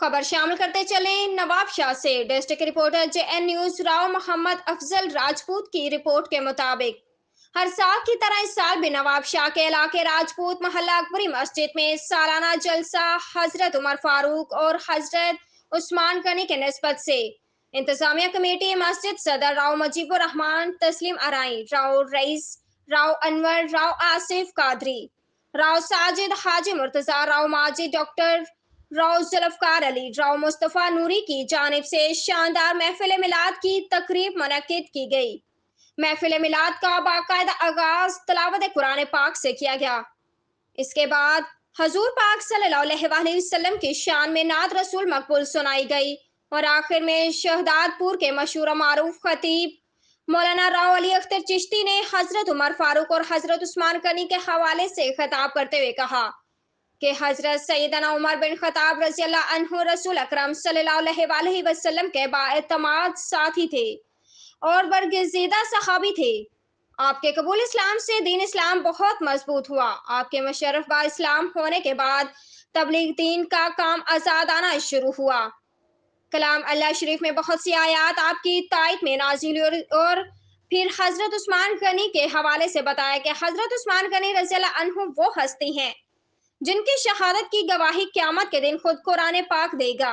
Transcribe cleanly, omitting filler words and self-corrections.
खबर शामिल करते चलें नवाब शाह से। District reporter JN news Rao Mohammad Afzal Rajput की रिपोर्ट के मुताबिक हर साल की तरह इस साल भी नवाब शाह के इलाके राजपूत मोहल्ला अकबरी मस्जिद में सालाना जलसा हजरत उमर फारूक और हजरत उस्मान गनी के निस्बत से इंतजामिया कमेटी मस्जिद सदर राव मुजीबुर रहमान तस्लीम अराई राव रईस राव अनवर राव आसिफ कादरी राव साजिद हाजी मुर्तजा राव माजिद डॉक्टर राव जुल्फकार अली राव मुस्तफ़ा नूरी की जानिब से शानदार महफिल मिलाद की तकरीब मुनक्किद की गई। महफिल मिलाद का बाकायदा आगाज तिलावत कुरान पाक से किया गया। इसके बाद हजूर पाक सल्लल्लाहु अलैहि वसल्लम की शान में नात रसूल मकबूल सुनाई गई और आखिर में शहदादपुर के मशहूर मारूफ खतीब मौलाना राव अली अख्तर चिश्ती ने हजरत उमर फारूक और हजरत उस्मान गनी के हवाले से खिताब करते हुए कहा कि हजरत सैयदना उमर बिन खताब रज़ी अल्लाह अन्हु रसूल अकरम सल्लल्लाहु अलैहि वसल्लम के बाएतमाद साथी थे और बरगज़ीदा सहाबी थे। आपके कबूल इस्लाम से दीन इस्लाम बहुत मजबूत हुआ। आपके मुशर्रफ बा इस्लाम होने के बाद तबलीग दीन का काम आज़ादाना शुरू हुआ। कलाम अल्लाह शरीफ में बहुत सी आयात आपकी तायद में नाजिल हुई और फिर हजरत उस्मान गनी के हवाले से बताया कि हजरत उस्मान गनी रज़ी अल्लाह अन्हु वो हस्ती हैं जिनकी शहादत की गवाही क़यामत के दिन खुद कुरान पाक देगा।